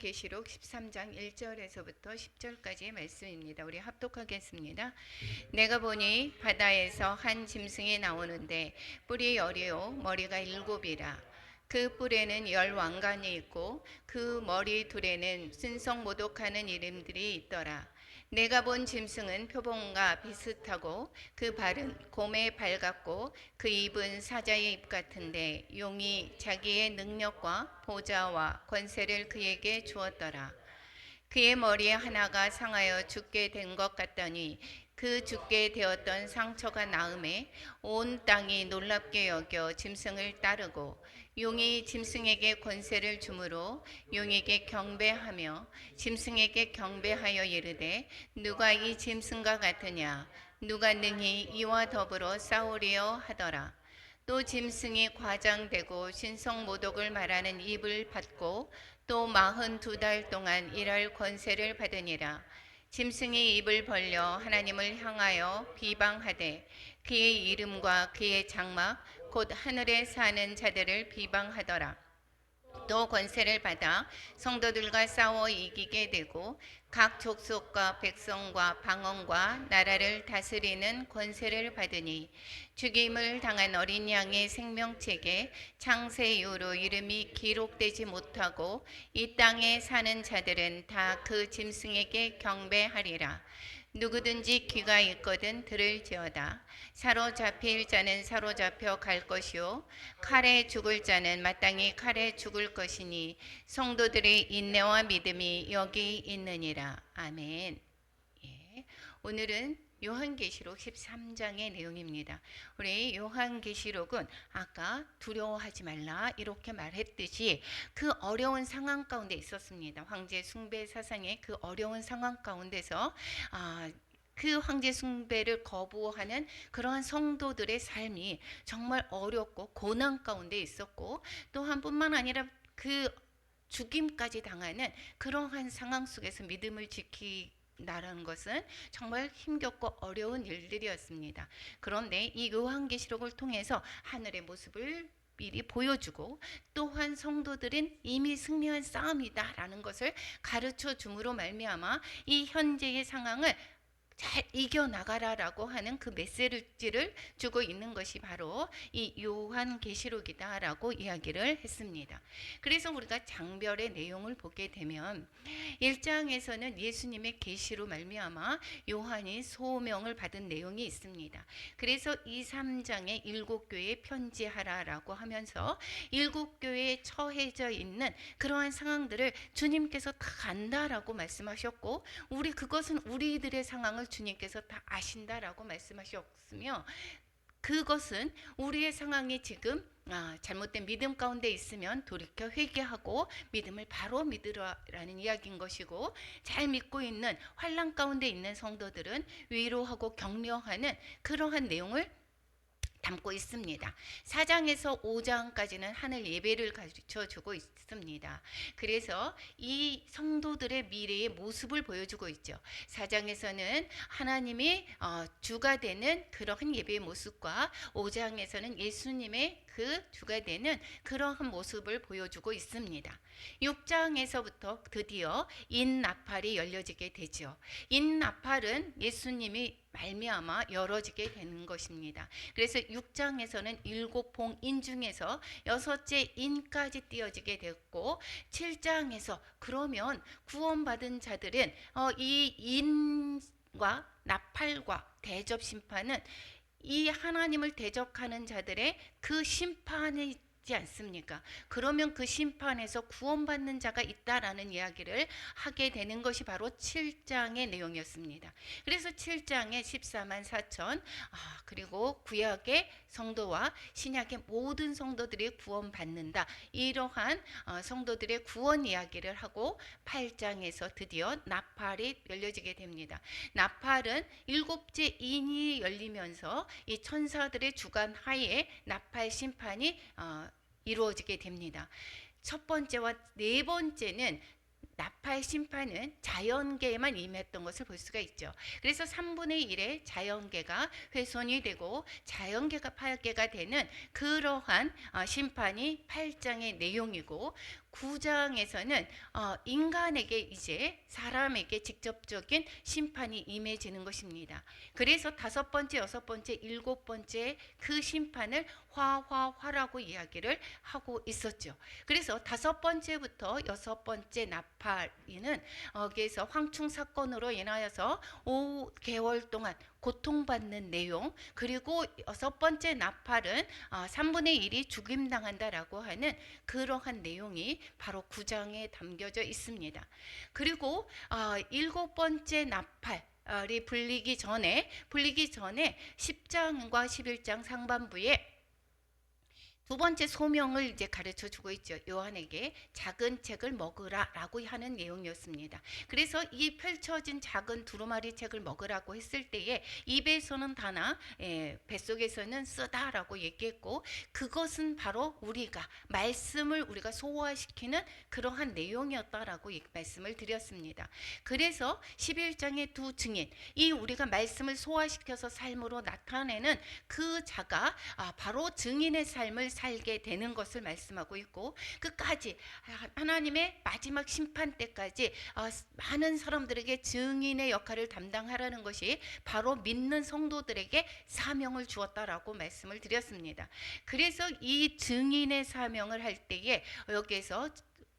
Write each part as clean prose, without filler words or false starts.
계시록 13장 1절에서부터 10절까지의 말씀입니다. 우리 합독하겠습니다. 내가 보니 바다에서 한 짐승이 나오는데 뿔이 열이요 머리가 일곱이라. 그 뿔에는 열 왕관이 있고 그 머리 둘에는 순성모독하는 이름들이 있더라. 내가 본 짐승은 표범과 비슷하고 그 발은 곰의 발 같고 그 입은 사자의 입 같은데 용이 자기의 능력과 보좌와 권세를 그에게 주었더라. 그의 머리에 하나가 상하여 죽게 된 것 같더니 그 죽게 되었던 상처가 나음에 온 땅이 놀랍게 여겨 짐승을 따르고 용이 짐승에게 권세를 주므로 용에게 경배하며 짐승에게 경배하여 이르되 누가 이 짐승과 같으냐 누가 능히 이와 더불어 싸우리요 하더라. 또 짐승이 과장되고 신성모독을 말하는 입을 받고 또 42달 동안 일할 권세를 받으니라. 짐승이 입을 벌려 하나님을 향하여 비방하되 그의 이름과 그의 장막 곧 하늘에 사는 자들을 비방하더라. 또 권세를 받아 성도들과 싸워 이기게 되고 각 족속과 백성과 방언과 나라를 다스리는 권세를 받으니 죽임을 당한 어린 양의 생명책에 창세 이후로 이름이 기록되지 못하고 이 땅에 사는 자들은 다 그 짐승에게 경배하리라. 누구든지 귀가 있거든 들을지어다. 사로잡힐 자는 사로잡혀 갈 것이요 칼에 죽을 자는 마땅히 칼에 죽을 것이니 성도들의 인내와 믿음이 여기 있느니라. 아멘. 예. 오늘은 요한계시록 13장의 내용입니다. 우리 요한계시록은 아까 두려워하지 말라 이렇게 말했듯이 그 어려운 상황 가운데 있었습니다. 황제 숭배 사상의 그 어려운 상황 가운데서 그 황제 숭배를 거부하는 그러한 성도들의 삶이 정말 어렵고 고난 가운데 있었고 또한 뿐만 아니라 그 죽임까지 당하는 그러한 상황 속에서 믿음을 지키다라는 것은 정말 힘겹고 어려운 일들이었습니다. 그런데 이 요한계시록을 통해서 하늘의 모습을 미리 보여주고 또한 성도들은 이미 승리한 싸움이다라는 것을 가르쳐 줌으로 말미암아 이 현재의 상황을 잘 이겨나가라라고 하는 그 메시지를 주고 있는 것이 바로 이 요한계시록이다라고 이야기를 했습니다. 그래서 우리가 장별의 내용을 보게 되면 1장에서는 예수님의 계시로 말미암아 요한이 소명을 받은 내용이 있습니다. 그래서 2, 3장에 7교회에 편지하라라고 하면서 7교회에 처해져 있는 그러한 상황들을 주님께서 다 안다라고 말씀하셨고 우리 그것은 우리들의 상황을 주님께서 다 아신다라고 말씀하셨으며 그것은 우리의 상황이 지금 잘못된 믿음 가운데 있으면 돌이켜 회개하고 믿음을 바로 믿으라는 이야기인 것이고 잘 믿고 있는 환난 가운데 있는 성도들은 위로하고 격려하는 그러한 내용을 담고 있습니다. 4장에서 5장까지는 하늘 예배를 가르쳐 주고 있습니다. 그래서 이 성도들의 미래의 모습을 보여주고 있죠. 4장에서는 하나님이 주가 되는 그러한 예배의 모습과 5장에서는 예수님의 그 주가 되는 그러한 모습을 보여주고 있습니다. 6장에서부터 드디어 인나팔이 열려지게 되죠. 인나팔은 예수님이 말미암아 열어지게 되는 것입니다. 그래서 6장에서는 7봉인 중에서 6째 인까지 띄어지게 됐고 7장에서 그러면 구원받은 자들은 이 인과 나팔과 대접 심판은 이 하나님을 대적하는 자들의 그 심판이 있지 않습니까? 그러면 그 심판에서 구원받는 자가 있다라는 이야기를 하게 되는 것이 바로 7장의 내용이었습니다. 그래서 7장에 14만 4천 그리고 구약의 성도와 신약의 모든 성도들이 구원받는다. 이러한 성도들의 구원 이야기를 하고 8장에서 드디어 나팔이 열려지게 됩니다. 나팔은 7째 인이 열리면서 이 천사들의 주관 하에 나팔 심판이 이루어지게 됩니다. 첫 번째와 네 번째는 나팔 심판은 자연계에만 임했던 것을 볼 수가 있죠. 그래서 3분의 1의 자연계가 훼손이 되고 자연계가 파괴가 되는 그러한 심판이 8장의 내용이고 9장에서는 인간에게 이제 사람에게 직접적인 심판이 임해지는 것입니다. 그래서 5번째, 6번째, 7번째 그 심판을 화라고 이야기를 하고 있었죠. 그래서 5번째부터 6번째 나팔이는 여기에서 황충 사건으로 인하여서 5개월 동안 고통받는 내용, 그리고 6번째 나팔은 3분의 1이 죽임당한다라고 하는 그러한 내용이 바로 9장에 담겨져 있습니다. 그리고 7번째 나팔이 불리기 전에 10장과 11장 상반부에 두 번째 소명을 이제 가르쳐 주고 있죠. 요한에게 작은 책을 먹으라라고 하는 내용이었습니다. 그래서 이 펼쳐진 작은 두루마리 책을 먹으라고 했을 때에 입에서는 다나 뱃속에서는 쓰다라고 얘기했고, 그것은 바로 우리가 말씀을 우리가 소화시키는 그러한 내용이었다라고 말씀을 드렸습니다. 그래서 11장의 두 증인, 이 우리가 말씀을 소화시켜서 삶으로 나타내는 그 자가 바로 증인의 삶을 살게 되는 것을 말씀하고 있고, 끝까지 하나님의 마지막 심판 때까지 많은 사람들에게 증인의 역할을 담당하라는 것이 바로 믿는 성도들에게 사명을 주었다라고 말씀을 드렸습니다. 그래서 이 증인의 사명을 할 때에 여기에서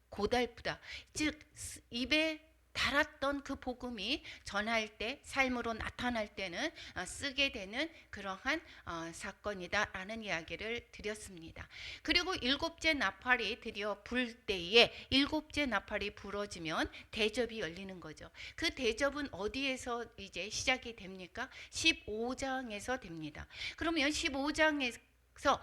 고달프다, 즉 입에 달았던 그 복음이 전할 때, 삶으로 나타날 때는 쓰게 되는 그러한 사건이다라는 이야기를 드렸습니다. 그리고 7째 나팔이 드디어 불 때에 7째 나팔이 불어지면 대접이 열리는 거죠. 그 대접은 어디에서 이제 시작이 됩니까? 15장에서 됩니다. 그러면 15장에서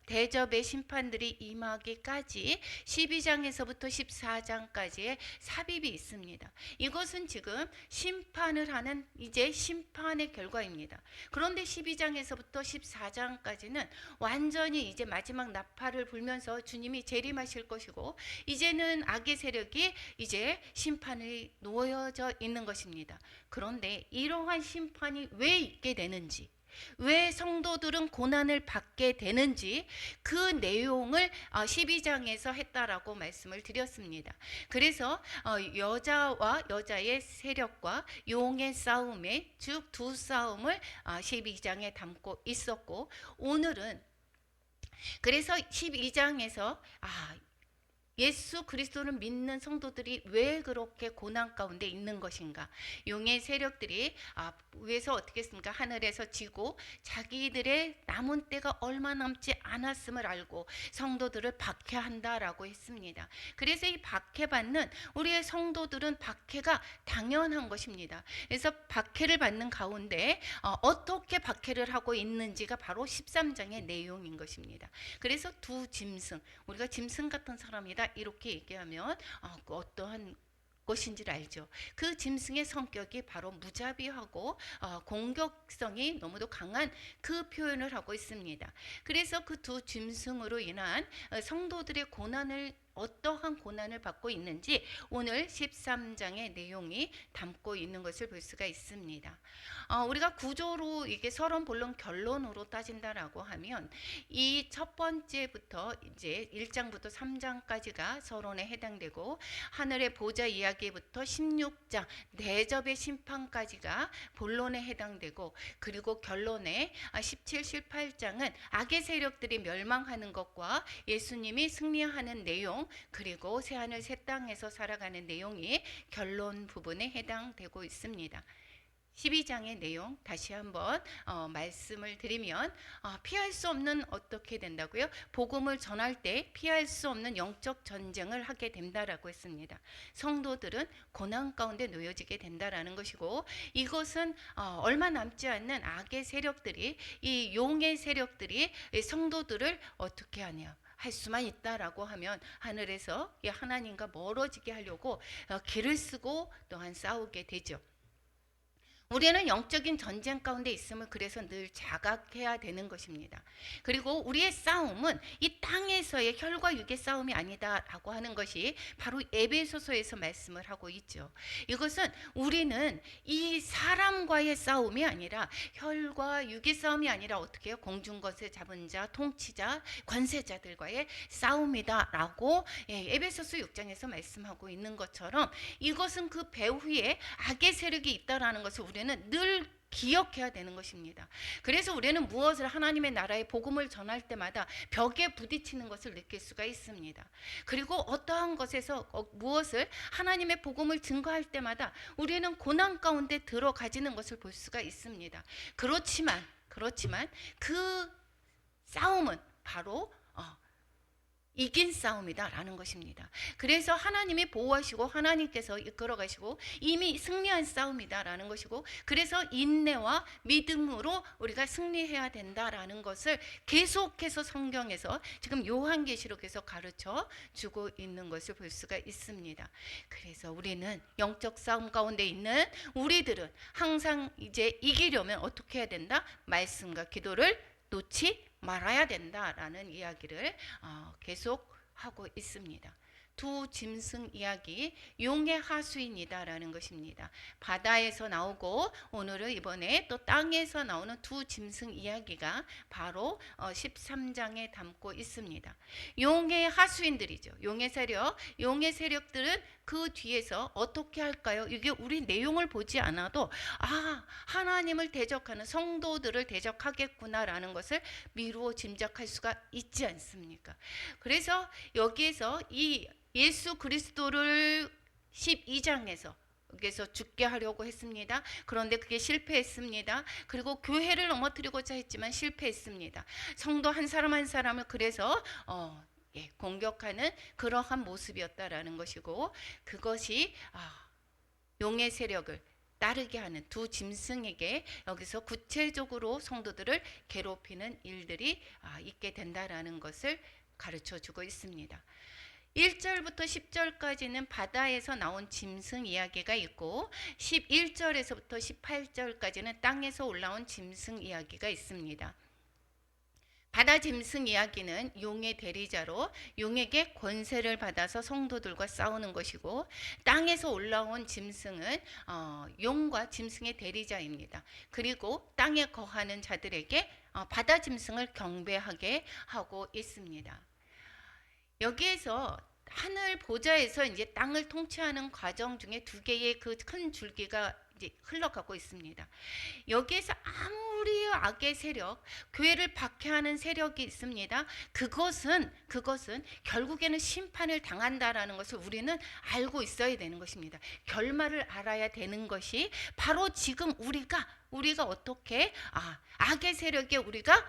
대접의 심판들이 임하기까지 12장에서부터 14장까지의 삽입이 있습니다. 이것은 지금 심판을 하는 이제 심판의 결과입니다. 그런데 12장에서부터 14장까지는 완전히 이제 마지막 나팔을 불면서 주님이 재림하실 것이고, 이제는 악의 세력이 이제 심판이 놓여져 있는 것입니다. 그런데 이러한 심판이 왜 있게 되는지, 왜 성도들은 고난을 받게 되는지, 그 내용을 12장에서 했다라고 말씀을 드렸습니다. 그래서 여자와 여자의 세력과 용의 싸움에, 즉 두 싸움을 12장에 담고 있었고, 오늘은 그래서 12장에서 예수 그리스도를 믿는 성도들이 왜 그렇게 고난 가운데 있는 것인가? 용의 세력들이 위에서 어떻게 했습니까? 하늘에서 지고 자기들의 남은 때가 얼마 남지 않았음을 알고 성도들을 박해한다라고 했습니다. 그래서 이 박해받는 우리의 성도들은 박해가 당연한 것입니다. 그래서 박해를 받는 가운데 어떻게 박해를 하고 있는지가 바로 13장의 내용인 것입니다. 그래서 두 짐승, 우리가 짐승 같은 사람이다 이렇게 얘기하면 어떠한 것인지를 알죠. 그 짐승의 성격이 바로 무자비하고 공격성이 너무도 강한 그 표현을 하고 있습니다. 그래서 그 두 짐승으로 인한 성도들의 고난을, 어떠한 고난을 받고 있는지 오늘 13장의 내용이 담고 있는 것을 볼 수가 있습니다. 우리가 구조로 이게 서론 본론 결론으로 따진다라고 하면 이 첫 번째부터 이제 1장부터 3장까지가 서론에 해당되고, 하늘의 보좌 이야기부터 16장 대접의 심판까지가 본론에 해당되고, 그리고 결론에 17, 18장은 악의 세력들이 멸망하는 것과 예수님이 승리하는 내용, 그리고 새하늘 새 땅에서 살아가는 내용이 결론 부분에 해당되고 있습니다. 12장의 내용 다시 한번 말씀을 드리면, 피할 수 없는, 어떻게 된다고요? 복음을 전할 때 피할 수 없는 영적 전쟁을 하게 된다라고 했습니다. 성도들은 고난 가운데 놓여지게 된다라는 것이고, 이것은 얼마 남지 않는 악의 세력들이, 이 용의 세력들이 성도들을 어떻게 하냐, 할 수만 있다라고 하면 하늘에서 하나님과 멀어지게 하려고 길을 쓰고 또한 싸우게 되죠. 우리는 영적인 전쟁 가운데 있음을 그래서 늘 자각해야 되는 것입니다. 그리고 우리의 싸움은 이 땅에서의 혈과 육의 싸움이 아니다라고 하는 것이 바로 에베소서에서 말씀을 하고 있죠. 이것은 우리는 이 사람과의 싸움이 아니라 혈과 육의 싸움이 아니라 어떻게 해요? 공중것을 잡은 자, 통치자, 권세자들과의 싸움이다라고 에베소서 6장에서 말씀하고 있는 것처럼 이것은 그 배후에 악의 세력이 있다라는 것을 우리는 늘 기억해야 되는 것입니다. 그래서 우리는 무엇을 하나님의 나라의 복음을 전할 때마다 벽에 부딪히는 것을 느낄 수가 있습니다. 그리고 어떠한 것에서 무엇을 하나님의 복음을 증거할 때마다 우리는 고난 가운데 들어가지는 것을 볼 수가 있습니다. 그렇지만 그 싸움은 바로 이긴 싸움이다라는 것입니다. 그래서 하나님이 보호하시고 하나님께서 이끌어가시고 이미 승리한 싸움이다라는 것이고, 그래서 인내와 믿음으로 우리가 승리해야 된다라는 것을 계속해서 성경에서 지금 요한계시록에서 가르쳐 주고 있는 것을 볼 수가 있습니다. 그래서 우리는 영적 싸움 가운데 있는 우리들은 항상 이제 이기려면 어떻게 해야 된다? 말씀과 기도를 놓지 말아야 된다라는 이야기를 계속 하고 있습니다. 두 짐승 이야기, 용의 하수인이다라는 것입니다. 바다에서 나오고 오늘은 이번에 또 땅에서 나오는 두 짐승 이야기가 바로 13장에 담고 있습니다. 용의 하수인들이죠. 용의 세력들은 그 뒤에서 어떻게 할까요? 이게 우리 내용을 보지 않아도 하나님을 대적하는 성도들을 대적하겠구나라는 것을 미루어 짐작할 수가 있지 않습니까? 그래서 여기에서 이 예수 그리스도를 12장에서 여기서 죽게 하려고 했습니다. 그런데 그게 실패했습니다. 그리고 교회를 넘어뜨리고자 했지만 실패했습니다. 성도 한 사람 한 사람을 그래서 공격하는 그러한 모습이었다라는 것이고, 그것이 용의 세력을 따르게 하는 두 짐승에게 여기서 구체적으로 성도들을 괴롭히는 일들이 있게 된다라는 것을 가르쳐 주고 있습니다. 1절부터 10절까지는 바다에서 나온 짐승 이야기가 있고 11절에서부터 18절까지는 땅에서 올라온 짐승 이야기가 있습니다. 바다 짐승 이야기는 용의 대리자로 용에게 권세를 받아서 성도들과 싸우는 것이고, 땅에서 올라온 짐승은 용과 짐승의 대리자입니다. 그리고 땅에 거하는 자들에게 바다 짐승을 경배하게 하고 있습니다. 여기에서 하늘 보좌에서 이제 땅을 통치하는 과정 중에 두 개의 그 큰 줄기가 이제 흘러가고 있습니다. 여기에서 아무리 악의 세력, 교회를 박해하는 세력이 있습니다. 그것은 결국에는 심판을 당한다라는 것을 우리는 알고 있어야 되는 것입니다. 결말을 알아야 되는 것이 바로 지금 우리가 어떻게 악의 세력에 우리가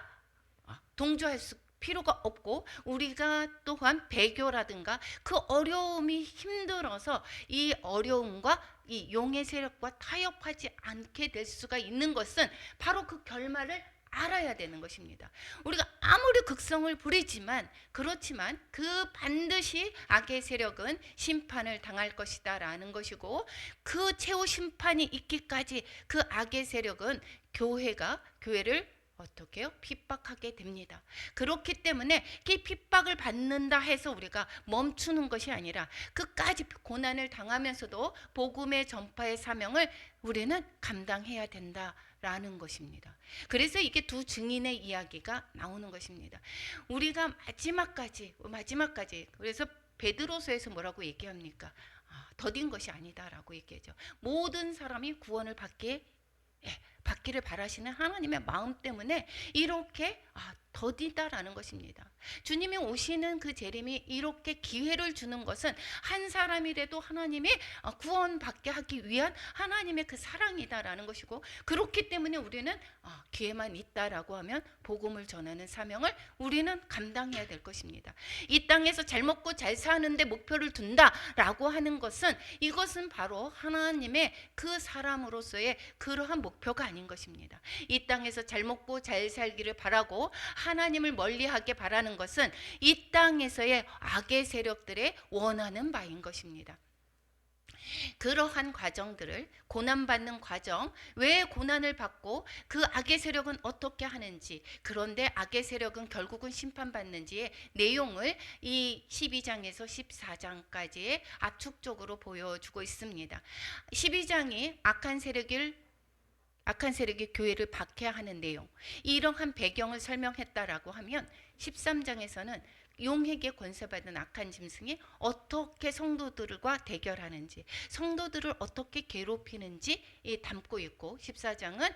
동조할 수 필요가 없고, 우리가 또한 배교라든가 그 어려움이 힘들어서 이 어려움과 이 용의 세력과 타협하지 않게 될 수가 있는 것은 바로 그 결말을 알아야 되는 것입니다. 우리가 아무리 극성을 부리지만 그렇지만 그 반드시 악의 세력은 심판을 당할 것이다 라는 것이고, 그 최후 심판이 있기까지 그 악의 세력은 교회를 어떻게 해요? 핍박하게 됩니다. 그렇기 때문에 이 핍박을 받는다 해서 우리가 멈추는 것이 아니라 끝까지 고난을 당하면서도 복음의 전파의 사명을 우리는 감당해야 된다라는 것입니다. 그래서 이게 두 증인의 이야기가 나오는 것입니다. 우리가 마지막까지 그래서 베드로서에서 뭐라고 얘기합니까? 더딘 것이 아니다라고 얘기하죠. 모든 사람이 구원을 받기를 바라시는 하나님의 마음 때문에 이렇게 더디다라는 것입니다. 주님이 오시는 그 재림이 이렇게 기회를 주는 것은 한 사람이라도 하나님이 구원받게 하기 위한 하나님의 그 사랑이다라는 것이고, 그렇기 때문에 우리는 기회만 있다라고 하면 복음을 전하는 사명을 우리는 감당해야 될 것입니다. 이 땅에서 잘 먹고 잘 사는데 목표를 둔다라고 하는 것은 이것은 바로 하나님의 그 사람으로서의 그러한 목표가 아닌 것입니다. 이 땅에서 잘 먹고 잘 살기를 바라고 하나님을 멀리하게 바라는 것은 이 땅에서의 악의 세력들의 원하는 바인 것입니다. 그러한 과정들을, 고난받는 과정, 왜 고난을 받고 그 악의 세력은 어떻게 하는지, 그런데 악의 세력은 결국은 심판받는지의 내용을 이 12장에서 14장까지의 압축적으로 보여주고 있습니다. 12장이 악한 세력이 교회를 박해하는 내용, 이러한 배경을 설명했다라고 하면 13장에서는 용에게 권세받은 악한 짐승이 어떻게 성도들과 대결하는지, 성도들을 어떻게 괴롭히는지 담고 있고, 14장은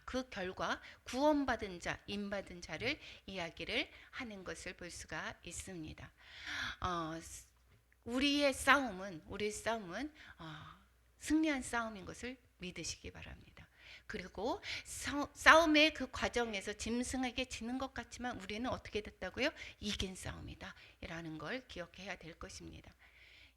그 결과 구원받은 자, 임받은 자를 이야기를 하는 것을 볼 수가 있습니다. 우리 싸움은 승리한 싸움인 것을 믿으시기 바랍니다. 그리고 싸움의 그 과정에서 짐승에게 지는 것 같지만 우리는 어떻게 됐다고요? 이긴 싸움이다 라는 걸 기억해야 될 것입니다.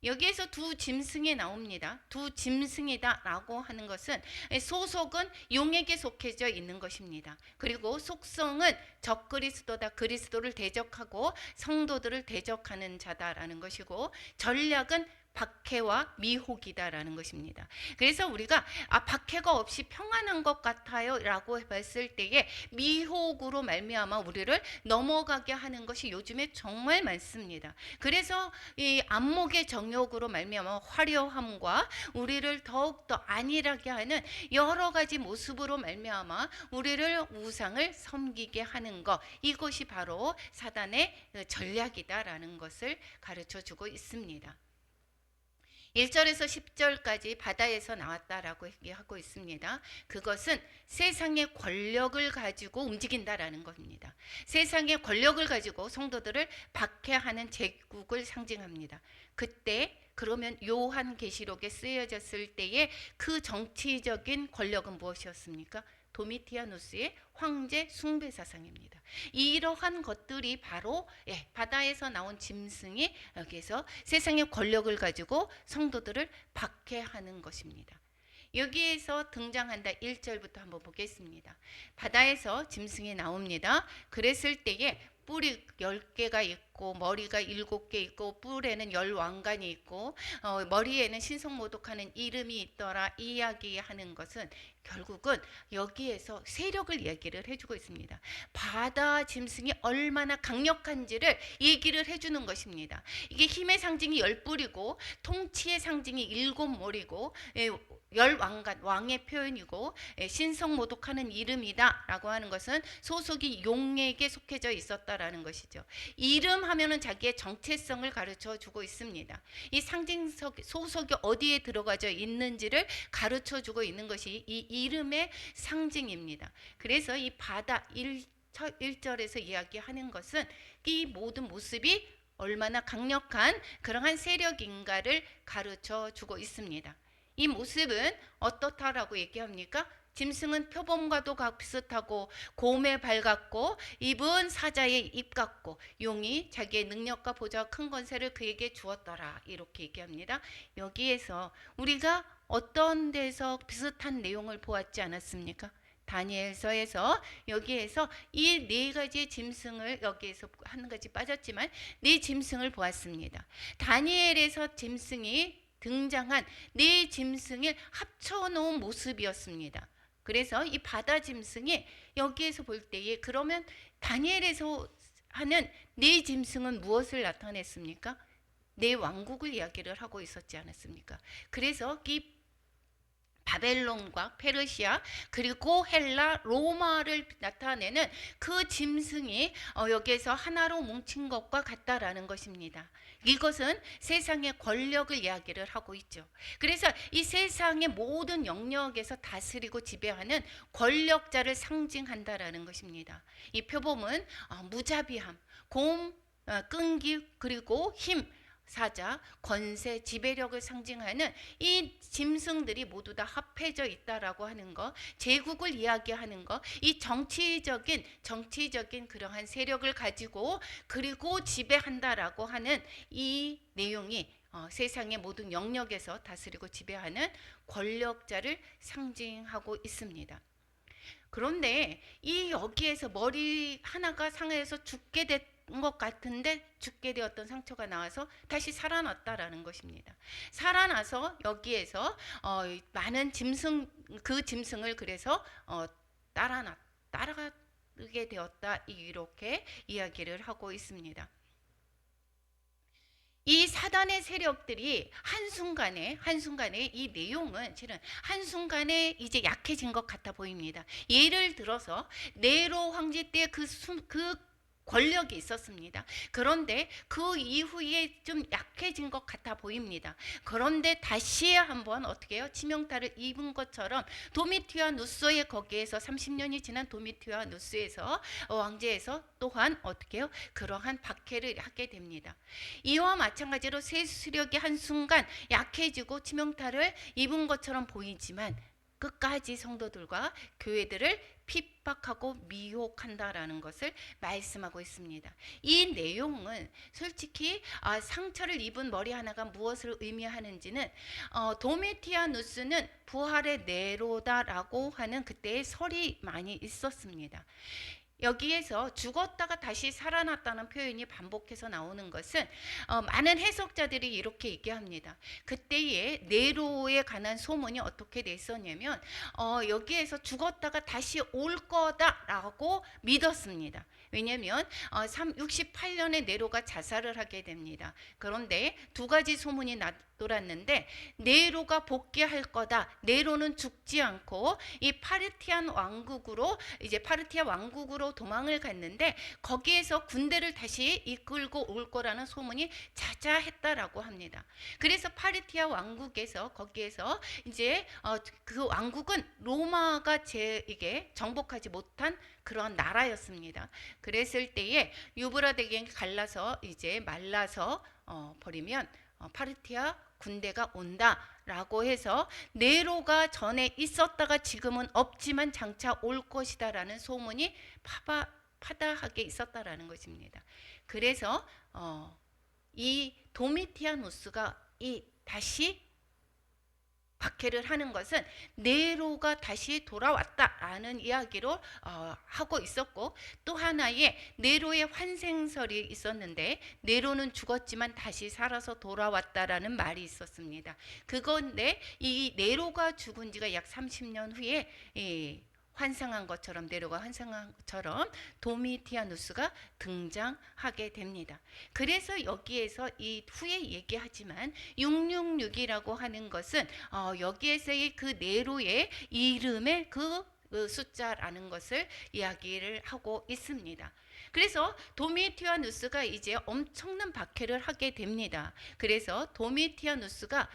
여기에서 두 짐승이 나옵니다. 두 짐승이다 라고 하는 것은 소속은 용에게 속해져 있는 것입니다. 그리고 속성은 적그리스도다, 그리스도를 대적하고 성도들을 대적하는 자다라는 것이고, 전략은 박해와 미혹이다라는 것입니다. 그래서 우리가 박해가 없이 평안한 것 같아요 라고 했을 때에 미혹으로 말미암아 우리를 넘어가게 하는 것이 요즘에 정말 많습니다. 그래서 이 안목의 정욕으로 말미암아 화려함과 우리를 더욱더 안일하게 하는 여러 가지 모습으로 말미암아 우리를 우상을 섬기게 하는 것, 이것이 바로 사단의 전략이다라는 것을 가르쳐주고 있습니다. 1절에서 10절까지 바다에서 나왔다라고 얘기하고 있습니다. 그것은 세상의 권력을 가지고 움직인다라는 겁니다. 세상의 권력을 가지고 성도들을 박해하는 제국을 상징합니다. 그때 그러면 요한계시록에 쓰여졌을 때의 그 정치적인 권력은 무엇이었습니까? 도미티아누스의 황제 숭배 사상입니다. 이러한 것들이 바로 바다에서 나온 짐승이 여기에서 세상의 권력을 가지고 성도들을 박해하는 것입니다. 여기에서 등장한다. 1절부터 한번 보겠습니다. 바다에서 짐승이 나옵니다. 그랬을 때에 뿔이 10개가 있고 머리가 7개 있고 뿔에는 10왕관이 있고 머리에는 신성모독하는 이름이 있더라 이야기하는 것은 결국은 여기에서 세력을 얘기를 해주고 있습니다. 바다 짐승이 얼마나 강력한지를 얘기를 해주는 것입니다. 이게 힘의 상징이 10뿔이고 통치의 상징이 7머리고 10왕관, 왕의 표현이고 신성모독하는 이름이다 라고 하는 것은 소속이 용에게 속해져 있었다라는 것이죠. 이름 하면은 자기의 정체성을 가르쳐 주고 있습니다. 이 상징적 소속이 어디에 들어가져 있는지를 가르쳐 주고 있는 것이 이 이름의 상징입니다. 그래서 이 바다 1절에서 이야기하는 것은 이 모든 모습이 얼마나 강력한 그러한 세력인가를 가르쳐 주고 있습니다. 이 모습은 어떻다라고 얘기합니까? 짐승은 표범과도 비슷하고 곰의 발 같고 입은 사자의 입 같고 용이 자기의 능력과 보좌와 큰 권세를 그에게 주었더라 이렇게 얘기합니다. 여기에서 우리가 어떤 데서 비슷한 내용을 보았지 않았습니까? 다니엘서에서 여기에서 이 네 가지의 짐승을, 여기에서 한 가지 빠졌지만 네 짐승을 보았습니다. 다니엘에서 짐승이 등장한 네 짐승을 합쳐놓은 모습이었습니다. 그래서 이 바다 짐승이 여기에서 볼 때에 그러면 다니엘에서 하는 네 짐승은 무엇을 나타냈습니까? 네 왕국을 이야기를 하고 있었지 않았습니까? 그래서 이 바벨론과 페르시아 그리고 헬라, 로마를 나타내는 그 짐승이 여기에서 하나로 뭉친 것과 같다라는 것입니다. 이것은 세상의 권력을 이야기를 하고 있죠. 그래서 이 세상의 모든 영역에서 다스리고 지배하는 권력자를 상징한다라는 것입니다. 이 표범은 무자비함, 끈기 그리고 힘, 사자, 권세, 지배력을 상징하는 이 짐승들이 모두 다 합해져 있다라고 하는 것, 제국을 이야기하는 것, 이 정치적인 그러한 세력을 가지고 그리고 지배한다라고 하는 이 내용이 세상의 모든 영역에서 다스리고 지배하는 권력자를 상징하고 있습니다. 그런데 이 여기에서 머리 하나가 상해서 죽게 것 같은데 죽게 되었던 상처가 나와서 다시 살아났다라는 것입니다. 살아나서 여기에서 많은 그 짐승을 그래서 따라가게 되었다, 이렇게 이야기를 하고 있습니다. 이 사단의 세력들이 한순간에 이 내용은 실은 한순간에 이제 약해진 것 같아 보입니다. 예를 들어서 네로 황제 때 그 권력이 있었습니다. 그런데 그 이후에 좀 약해진 것 같아 보입니다. 그런데 다시 한번 어떻게 해요? 치명타를 입은 것처럼 도미티아누스의 거기에서 30년이 지난 도미티아누스에서 왕제에서 또한 어떻게 해요? 그러한 박해를 하게 됩니다. 이와 마찬가지로 세력이 한순간 약해지고 치명타를 입은 것처럼 보이지만 끝까지 성도들과 교회들을 핍박하고 미혹한다라는 것을 말씀하고 있습니다. 이 내용은 솔직히 상처를 입은 머리 하나가 무엇을 의미하는지는 도미티아누스는 부활의 네로다라고 하는 그때의 설이 많이 있었습니다. 여기에서 죽었다가 다시 살아났다는 표현이 반복해서 나오는 것은 많은 해석자들이 이렇게 얘기합니다. 그때의 네로에 관한 소문이 어떻게 됐었냐면 여기에서 죽었다가 다시 올 거다라고 믿었습니다. 왜냐하면 68년에 네로가 자살을 하게 됩니다. 그런데 두 가지 소문이 돌았는데 네로가 복귀할 거다. 네로는 죽지 않고 이 파르티아 왕국으로 도망을 갔는데 거기에서 군대를 다시 이끌고 올 거라는 소문이 자자했다라고 합니다. 그래서 파르티아 왕국에서 거기에서 이제 그 왕국은 로마가 이게 정복하지 못한 그런 나라였습니다. 그랬을 때에 유브라데기에 갈라서 이제 말라서 버리면 파르티아 군대가 온다라고 해서 네로가 전에 있었다가 지금은 없지만 장차 올 것이다라는 소문이 파다하게 있었다라는 것입니다. 그래서 이 도미티아누스가 다시 박해를 하는 것은 네로가 다시 돌아왔다라는 이야기로 하고 있었고, 또 하나의 네로의 환생설이 있었는데 네로는 죽었지만 다시 살아서 돌아왔다라는 말이 있었습니다. 그건데 이 네로가 죽은 지가 약 30년 후에 환상한 것처럼, 네로가 환상한 것처럼 도미티아누스가 등장하게 됩니다. 그래서 여기에서 이 후에 얘기하지만 666이라고 하는 것은 여기에서의 그 네로의 이름의 그 숫자라는 것을 이야기를 하고 있습니다. 그래서 도미티아누스가 이제 엄청난 박해를 하게 됩니다. 그래서 도미티아누스가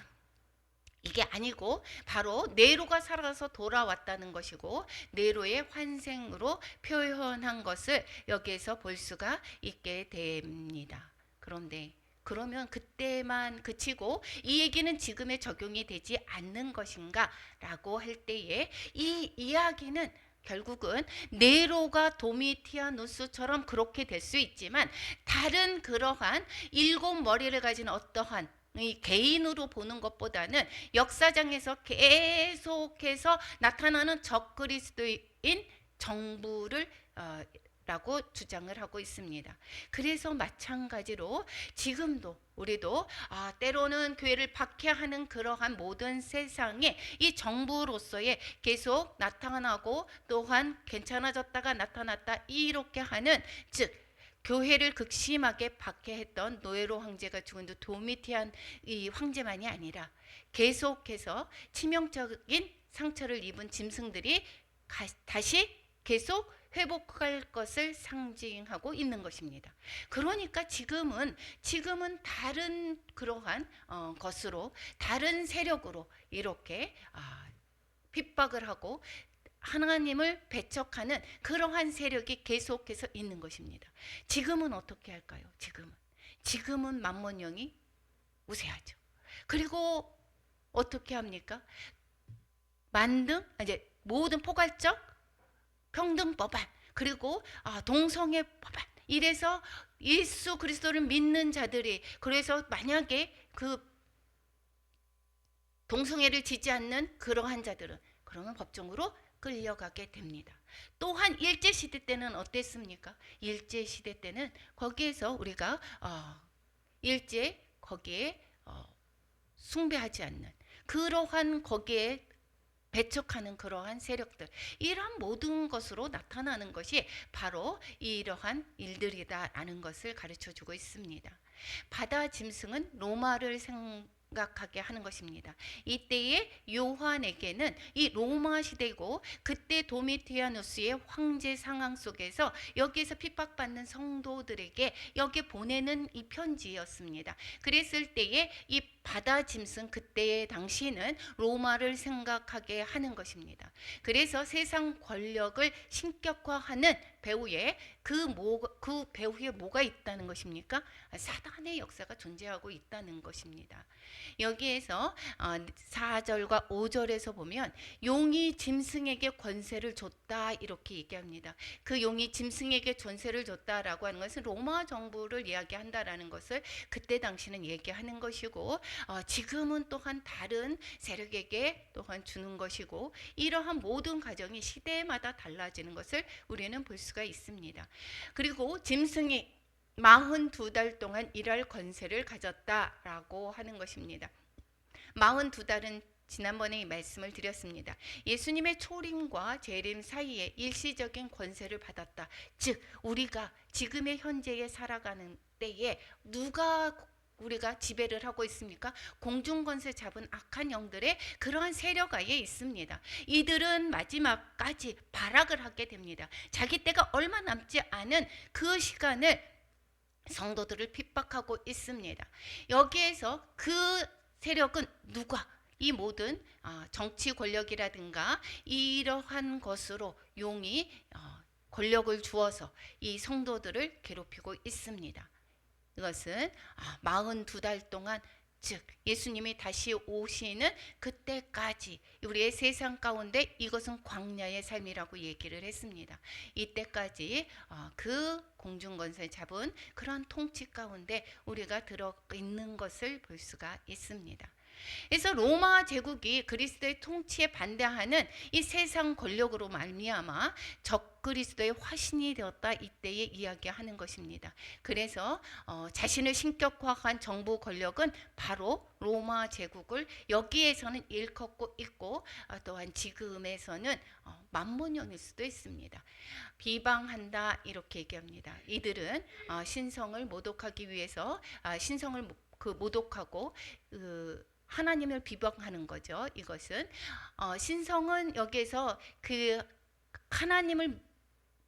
이게 아니고 바로 네로가 살아서 돌아왔다는 것이고 네로의 환생으로 표현한 것을 여기에서 볼 수가 있게 됩니다. 그런데 그러면 그때만 그치고 이 얘기는 지금에 적용이 되지 않는 것인가 라고 할 때에 이 이야기는 결국은 네로가 도미티아누스처럼 그렇게 될 수 있지만 다른 그러한 7머리를 가진 어떠한 이 개인으로 보는 것보다는 역사장에서 계속해서 나타나는 적그리스도인 정부를 라고 주장을 하고 있습니다. 그래서 마찬가지로 지금도 우리도 때로는 교회를 박해하는 그러한 모든 세상에 이 정부로서의 계속 나타나고 또한 괜찮아졌다가 나타났다 이렇게 하는, 즉 교회를 극심하게 박해했던 노예로 황제가 죽은 후 도미티안 이 황제만이 아니라 계속해서 치명적인 상처를 입은 짐승들이 다시 계속 회복할 것을 상징하고 있는 것입니다. 그러니까 지금은 다른 그러한 것으로, 다른 세력으로 이렇게 핍박을 하고 하나님을 배척하는 그러한 세력이 계속해서 있는 것입니다. 지금은 어떻게 할까요? 지금은 만몬령이 우세하죠. 그리고 어떻게 합니까? 이제 모든 포괄적 평등 법안, 그리고 동성애 법안, 이래서 예수 그리스도를 믿는 자들이, 그래서 만약에 그 동성애를 지지 않는 그러한 자들은 그러면 법정으로 끌려가게 됩니다. 또한 일제시대 때는 어땠습니까? 일제시대 때는 거기에서 우리가 일제 거기에 숭배하지 않는 그러한 거기에 배척하는 그러한 세력들, 이러한 모든 것으로 나타나는 것이 바로 이러한 일들이다라는 것을 가르쳐주고 있습니다. 바다 짐승은 로마를 생각하게 하는 것입니다. 이때의 요한에게는 이 로마 시대고 그때 도미티아누스의 황제 상황 속에서 여기에서 핍박받는 성도들에게 여기 보내는 이 편지였습니다. 그랬을 때에 이 바다 짐승, 그때의 당시는 로마를 생각하게 하는 것입니다. 그래서 세상 권력을 신격화하는 배후에 그 배후에 뭐가 있다는 것입니까? 사단의 역사가 존재하고 있다는 것입니다. 여기에서 4절과 5절에서 보면 용이 짐승에게 권세를 줬다 이렇게 얘기합니다. 그 용이 짐승에게 권세를 줬다라고 하는 것은 로마 정부를 이야기한다라는 것을 그때 당시는 얘기하는 것이고, 지금은 또한 다른 세력에게 또한 주는 것이고, 이러한 모든 과정이 시대마다 달라지는 것을 우리는 볼 수가 있습니다. 그리고 짐승이 42달 동안 일할 권세를 가졌다라고 하는 것입니다. 42달은 지난번에 이 말씀을 드렸습니다. 예수님의 초림과 재림 사이에 일시적인 권세를 받았다. 즉 우리가 지금의 현재에 살아가는 때에 누가 우리가 지배를 하고 있습니까? 공중권세 잡은 악한 영들의 그러한 세력 아래 있습니다. 이들은 마지막까지 발악을 하게 됩니다. 자기 때가 얼마 남지 않은 그 시간을 성도들을 핍박하고 있습니다. 여기에서 그 세력은 누가? 이 모든 정치 권력이라든가 이러한 것으로 용이 권력을 주어서 이 성도들을 괴롭히고 있습니다. 이것은 42달 동안, 즉 예수님이 다시 오시는 그때까지 우리의 세상 가운데, 이것은 광야의 삶이라고 얘기를 했습니다. 이때까지 그 공중권세 잡은 그런 통치 가운데 우리가 들어있는 것을 볼 수가 있습니다. 그래서 로마 제국이 그리스도의 통치에 반대하는 이 세상 권력으로 말미암아 적그리스도의 화신이 되었다, 이때에 이야기하는 것입니다. 그래서 자신을 신격화한 정부 권력은 바로 로마 제국을 여기에서는 일컫고 있고, 또한 지금에서는 만몬형일 수도 있습니다. 비방한다 이렇게 얘기합니다. 이들은 신성을 모독하기 위해서 신성을 모독하고 하나님을 비방하는 거죠. 이것은 신성은 여기에서 그 하나님을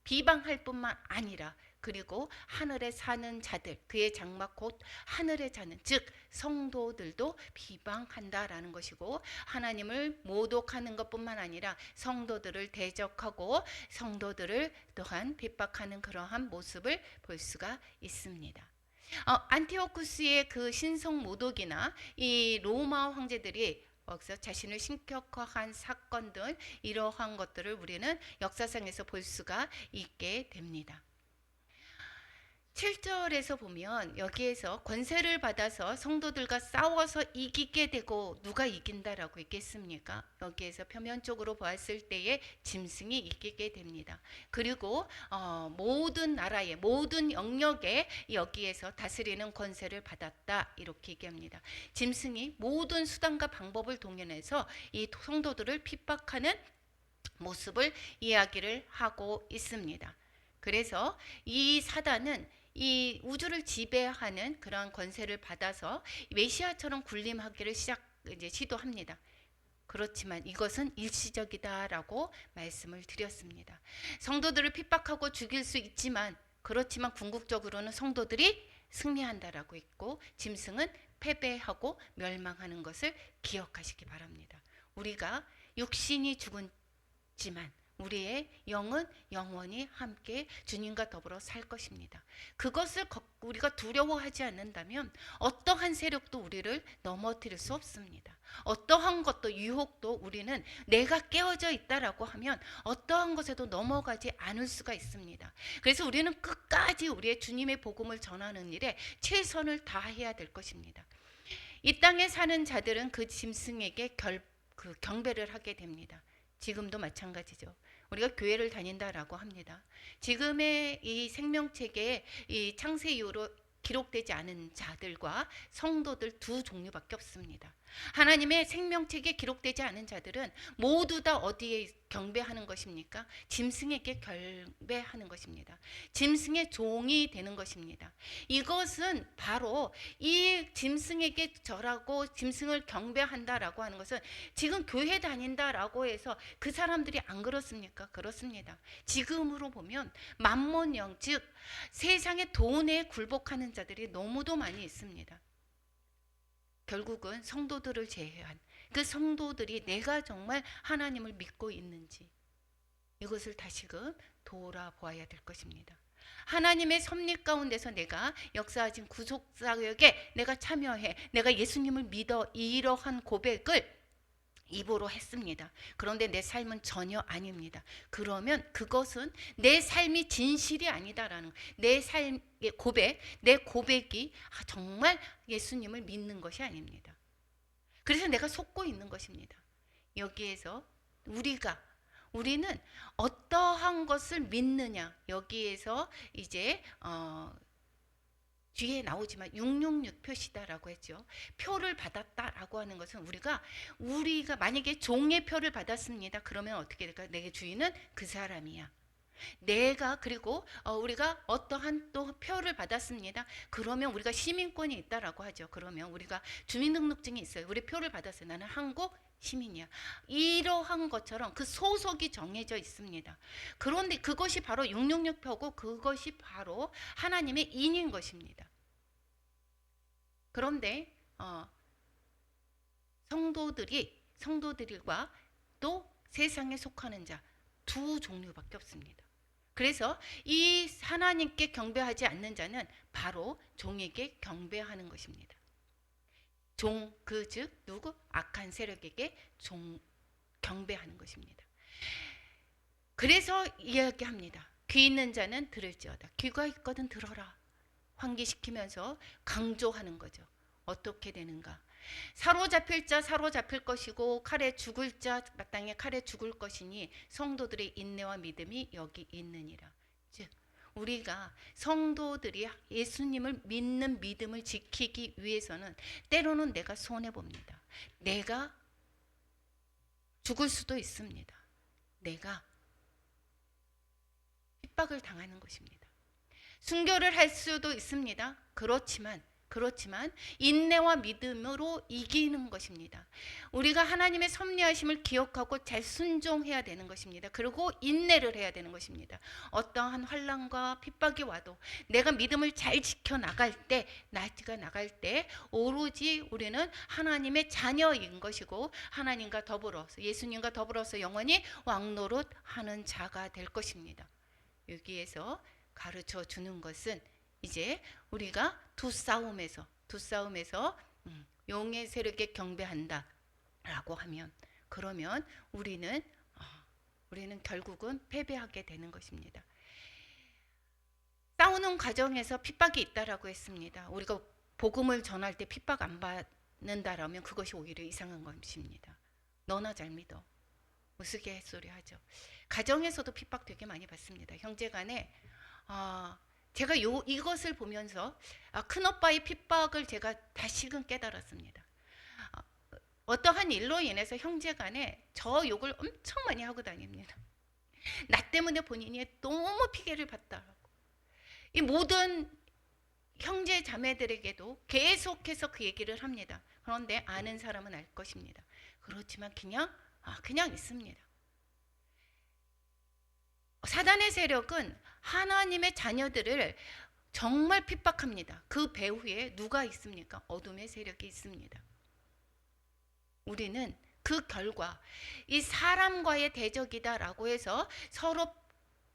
비방할 뿐만 아니라, 그리고 하늘에 사는 자들, 그의 장막 곧 하늘에 사는, 즉 성도들도 비방한다라는 것이고, 하나님을 모독하는 것뿐만 아니라 성도들을 대적하고 성도들을 또한 핍박하는 그러한 모습을 볼 수가 있습니다. 안티오쿠스의 그 신성 모독이나 이 로마 황제들이 여기서 자신을 신격화한 사건 등 이러한 것들을 우리는 역사상에서 볼 수가 있게 됩니다. 7절에서 보면 여기에서 권세를 받아서 성도들과 싸워서 이기게 되고, 누가 이긴다라고 있겠습니까? 여기에서 표면적으로 보았을 때에 짐승이 이기게 됩니다. 그리고 모든 나라의 모든 영역에 여기에서 다스리는 권세를 받았다 이렇게 얘기합니다. 짐승이 모든 수단과 방법을 동원해서 이 성도들을 핍박하는 모습을 이야기를 하고 있습니다. 그래서 이 사단은 이 우주를 지배하는 그런 권세를 받아서 메시아처럼 군림하기를 시도합니다. 그렇지만 이것은 일시적이다라고 말씀을 드렸습니다. 성도들을 핍박하고 죽일 수 있지만, 그렇지만 궁극적으로는 성도들이 승리한다라고 했고, 짐승은 패배하고 멸망하는 것을 기억하시기 바랍니다. 우리가 육신이 죽었지만 우리의 영은 영원히 함께 주님과 더불어 살 것입니다. 그것을 우리가 두려워하지 않는다면 어떠한 세력도 우리를 넘어뜨릴 수 없습니다. 어떠한 것도, 유혹도 우리는 내가 깨어져 있다라고 하면 어떠한 것에도 넘어가지 않을 수가 있습니다. 그래서 우리는 끝까지 우리의 주님의 복음을 전하는 일에 최선을 다해야 될 것입니다. 이 땅에 사는 자들은 그 짐승에게 경배를 하게 됩니다. 지금도 마찬가지죠. 우리가 교회를 다닌다라고 합니다. 지금의 이 생명책에 이 창세 이후로 기록되지 않은 자들과 성도들 두 종류밖에 없습니다. 하나님의 생명책에 기록되지 않은 자들은 모두 다 어디에 경배하는 것입니까? 짐승에게 경배하는 것입니다. 짐승의 종이 되는 것입니다. 이것은 바로 이 짐승에게 절하고 짐승을 경배한다라고 하는 것은 지금 교회 다닌다라고 해서 그 사람들이 안 그렇습니까? 그렇습니다. 지금으로 보면 만몬영, 즉 세상의 돈에 굴복하는 자들이 너무도 많이 있습니다. 결국은 성도들을 제외한 그 성도들이 내가 정말 하나님을 믿고 있는지 이것을 다시금 돌아보아야 될 것입니다. 하나님의 섭리 가운데서 내가 역사하신 구속사역에 내가 참여해 내가 예수님을 믿어 이러한 고백을 입으로 했습니다. 그런데 내 삶은 전혀 아닙니다. 그러면 그것은 내 삶이 진실이 아니다라는 내 삶의 고백, 내 고백이 정말 예수님을 믿는 것이 아닙니다. 그래서 내가 속고 있는 것입니다. 여기에서 우리는 어떠한 것을 믿느냐, 여기에서 이제 뒤에 나오지만 666 표시다라고 했죠. 표를 받았다라고 하는 것은 우리가 만약에 종의 표를 받았습니다. 그러면 어떻게 될까요? 내 주인은 그 사람이야. 그리고 우리가 어떠한 또 표를 받았습니다. 그러면 우리가 시민권이 있다라고 하죠. 그러면 우리가 주민등록증이 있어요. 우리 표를 받았어요. 나는 한국 시민이야. 이러한 것처럼 그 소속이 정해져 있습니다. 그런데 그것이 바로 666 표고 그것이 바로 하나님의 인인 것입니다. 그런데 성도들과 또 세상에 속하는 자 두 종류밖에 없습니다. 그래서 이 하나님께 경배하지 않는 자는 바로 종에게 경배하는 것입니다. 즉 누구? 악한 세력에게 경배하는 것입니다. 그래서 이야기합니다. 귀 있는 자는 들을지어다. 귀가 있거든 들어라. 환기시키면서 강조하는 거죠. 어떻게 되는가? 사로잡힐 자 사로잡힐 것이고 칼에 죽을 자 마땅히 칼에 죽을 것이니 성도들의 인내와 믿음이 여기 있느니라. 즉 우리가 성도들이 예수님을 믿는 믿음을 지키기 위해서는 때로는 내가 손해봅니다. 내가 죽을 수도 있습니다. 내가 핍박을 당하는 것입니다. 순교를 할 수도 있습니다. 그렇지만 인내와 믿음으로 이기는 것입니다. 우리가 하나님의 섭리하심을 기억하고 잘 순종해야 되는 것입니다. 그리고 인내를 해야 되는 것입니다. 어떠한 환난과 핍박이 와도 내가 믿음을 잘 지켜나갈 때 오로지 우리는 하나님의 자녀인 것이고 하나님과 더불어서 예수님과 더불어서 영원히 왕노릇하는 자가 될 것입니다. 여기에서 가르쳐 주는 것은 이제 우리가 두 싸움에서 용의 세력에 경배한다라고 하면 그러면 우리는 결국은 패배하게 되는 것입니다. 싸우는 과정에서 핍박이 있다라고 했습니다. 우리가 복음을 전할 때 핍박 안 받는다라면 그것이 오히려 이상한 것입니다. 너나 잘 믿어. 우스갯소리 하죠. 가정에서도 핍박 되게 많이 받습니다. 형제간에 제가 이것을 보면서 큰오빠의 핍박을 제가 다시금 깨달았습니다. 어떠한 일로 인해서 형제간에 저 욕을 엄청 많이 하고 다닙니다. 나 때문에 본인이 너무 피해를 봤다고. 이 모든 형제 자매들에게도 계속해서 그 얘기를 합니다. 그런데 아는 사람은 알 것입니다. 그렇지만 그냥 있습니다. 사단의 세력은 하나님의 자녀들을 정말 핍박합니다. 그 배후에 누가 있습니까? 어둠의 세력이 있습니다. 우리는 그 결과 이 사람과의 대적이다라고 해서 서로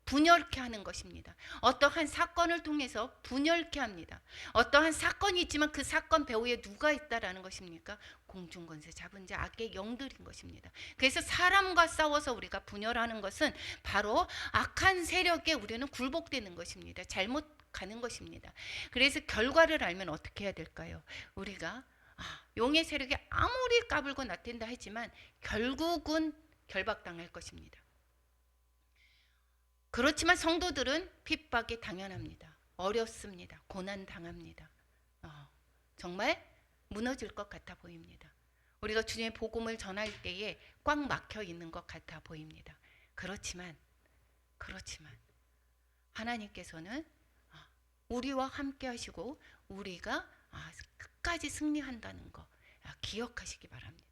분열케 하는 것입니다. 어떠한 사건을 통해서 분열케 합니다. 어떠한 사건이 있지만 그 사건 배후에 누가 있다라는 것입니까? 공중권세 잡은 자 악의 영들인 것입니다. 그래서 사람과 싸워서 우리가 분열하는 것은 바로 악한 세력에 우리는 굴복되는 것입니다. 잘못 가는 것입니다. 그래서 결과를 알면 어떻게 해야 될까요? 우리가 용의 세력이 아무리 까불고 나탠다 하지만 결국은 결박당할 것입니다. 그렇지만 성도들은 핍박이 당연합니다. 어렵습니다. 고난당합니다. 정말 무너질 것 같아 보입니다. 우리가 주님의 복음을 전할 때에 꽉 막혀 있는 것 같아 보입니다. 그렇지만 하나님께서는 우리와 함께 하시고 우리가 끝까지 승리한다는 거 기억하시기 바랍니다.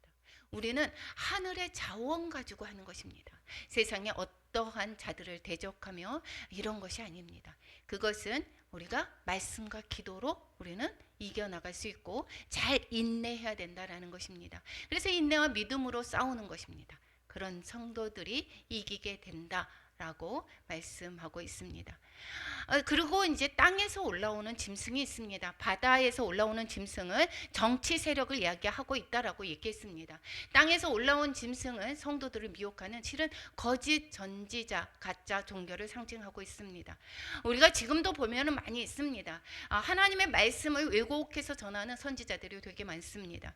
우리는 하늘의 자원 가지고 하는 것입니다. 세상에 어떠한 자들을 대적하며 이런 것이 아닙니다. 그것은 우리가 말씀과 기도로 우리는 이겨나갈 수 있고 잘 인내해야 된다라는 것입니다. 그래서 인내와 믿음으로 싸우는 것입니다. 그런 성도들이 이기게 된다라고 말씀하고 있습니다. 그리고 이제 땅에서 올라오는 짐승이 있습니다. 바다에서 올라오는 짐승은 정치 세력을 이야기하고 있다라고 얘기했습니다. 땅에서 올라온 짐승은 성도들을 미혹하는 실은 거짓 전지자, 가짜 종교를 상징하고 있습니다. 우리가 지금도 보면은 많이 있습니다. 하나님의 말씀을 왜곡해서 전하는 선지자들이 되게 많습니다.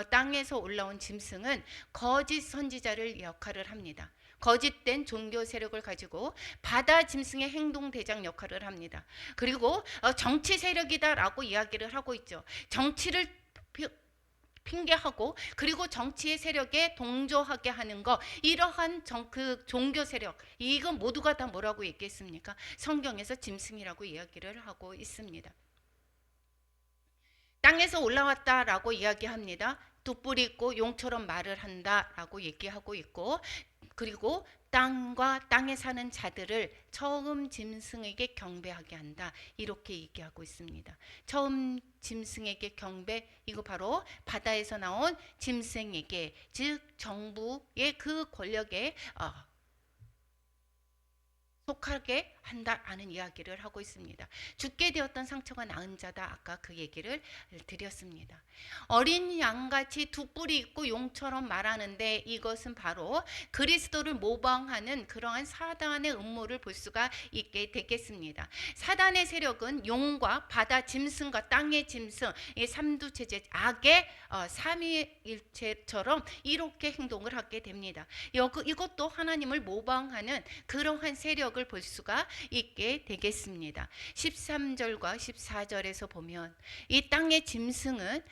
땅에서 올라온 짐승은 거짓 선지자를 역할을 합니다. 거짓된 종교 세력을 가지고 바다 짐승의 행동 대장 역할을 합니다. 그리고 정치 세력이다라고 이야기를 하고 있죠. 정치를 핑계하고 그리고 정치의 세력에 동조하게 하는 것, 이러한 그 종교 세력, 이건 모두가 다 뭐라고 얘기했습니까? 성경에서 짐승이라고 이야기를 하고 있습니다. 땅에서 올라왔다라고 이야기합니다. 두 뿔이 있고 용처럼 말을 한다라고 얘기하고 있고, 그리고 땅과 땅에 사는 자들을 처음 짐승에게 경배하게 한다, 이렇게 얘기하고 있습니다. 처음 짐승에게 경배, 이거 바로 바다에서 나온 짐승에게, 즉 정부의 그 권력에 속하게 한다라는 이야기를 하고 있습니다. 죽게 되었던 상처가 나은 자다, 아까 그 얘기를 드렸습니다. 어린 양같이 두 뿔이 있고 용처럼 말하는데 이것은 바로 그리스도를 모방하는 그러한 사단의 음모를 볼 수가 있게 되겠습니다. 사단의 세력은 용과 바다 짐승과 땅의 짐승, 이 삼두체제, 악의 삼위일체처럼 이렇게 행동을 하게 됩니다. 이것도 하나님을 모방하는 그러한 세력을 볼 수가 있게 되겠습니다. 13절과 14절에서 보면 이 땅의 짐승은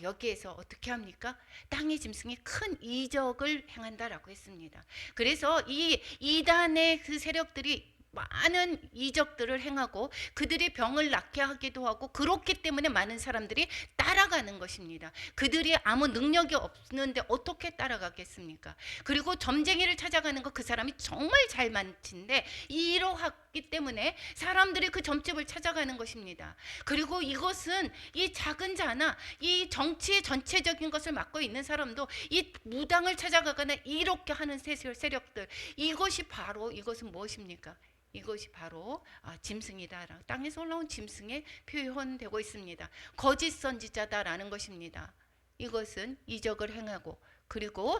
여기에서 어떻게 합니까? 땅의 짐승이 큰 이적을 행한다라고 했습니다. 그래서 이 이단의 그 세력들이 많은 이적들을 행하고 그들이 병을 낫게 하기도 하고, 그렇기 때문에 많은 사람들이 따라가는 것입니다. 그들이 아무 능력이 없는데 어떻게 따라가겠습니까? 그리고 점쟁이를 찾아가는 거 그 사람이 정말 잘 만친데 이러하기 때문에 사람들이 그 점집을 찾아가는 것입니다. 그리고 이것은 이 작은 자나 이 정치의 전체적인 것을 맡고 있는 사람도 이 무당을 찾아가거나 이렇게 하는 세력들, 이것은 무엇입니까? 이것이 바로 짐승이다. 땅에서 올라온 짐승에 표현되고 있습니다. 거짓 선지자다라는 것입니다. 이것은 이적을 행하고, 그리고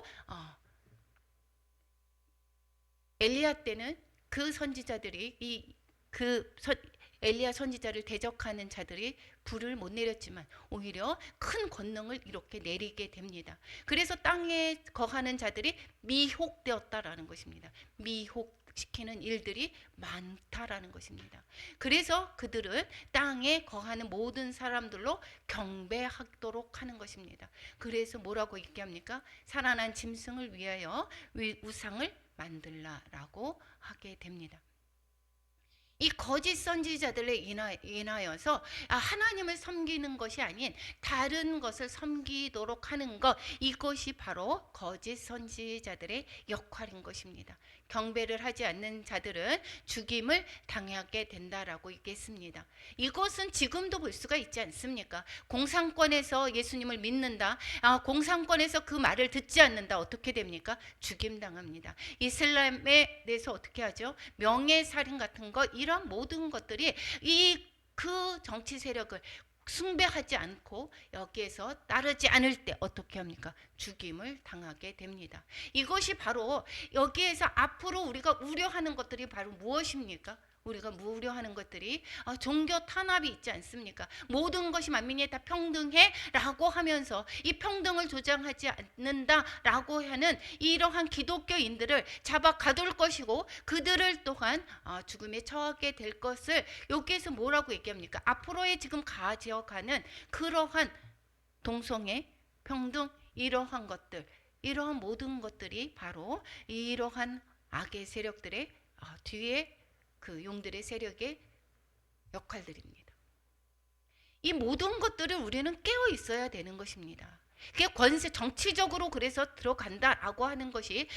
엘리야 때는 그 선지자들이 엘리야 선지자를 대적하는 자들이 불을 못 내렸지만 오히려 큰 권능을 이렇게 내리게 됩니다. 그래서 땅에 거하는 자들이 미혹되었다라는 것입니다. 미혹시키는 일들이 많다라는 것입니다. 그래서 그들은 땅에 거하는 모든 사람들로 경배하도록 하는 것입니다. 그래서 뭐라고 얘기합니까? 살아난 짐승을 위하여 우상을 만들라라고 하게 됩니다. 이 거짓 선지자들에 인하여서 하나님을 섬기는 것이 아닌 다른 것을 섬기도록 하는 것, 이것이 바로 거짓 선지자들의 역할인 것입니다. 경배를 하지 않는 자들은 죽임을 당하게 된다라고 얘기했습니다. 이것은 지금도 볼 수가 있지 않습니까? 공산권에서 예수님을 믿는다, 공산권에서 그 말을 듣지 않는다, 어떻게 됩니까? 죽임당합니다. 이슬람에 대해서 어떻게 하죠? 명예살인 같은 것, 이런 모든 것들이 그 정치 세력을 숭배하지 않고 여기에서 따르지 않을 때 어떻게 합니까? 죽임을 당하게 됩니다. 이것이 바로 여기에서 앞으로 우리가 우려하는 것들이 바로 무엇입니까? 우리가 우려하는 것들이 종교 탄압이 있지 않습니까? 모든 것이 만민이 다 평등해 라고 하면서 이 평등을 조장하지 않는다라고 하는 이러한 기독교인들을 잡아 가둘 것이고, 그들을 또한 죽음에 처하게 될 것을 여기에서 뭐라고 얘기합니까? 앞으로의 지금 가져가는 그러한 동성애, 평등, 이러한 것들, 이러한 모든 것들이 바로 이러한 악의 세력들의 뒤에 그 용들의 세력의 역할들입니다. 이 모든 것들을 우리는 깨어 있어야 되는 것입니다. 그게 권세, 정치적으로 그래서 들어간다라고 하는 것이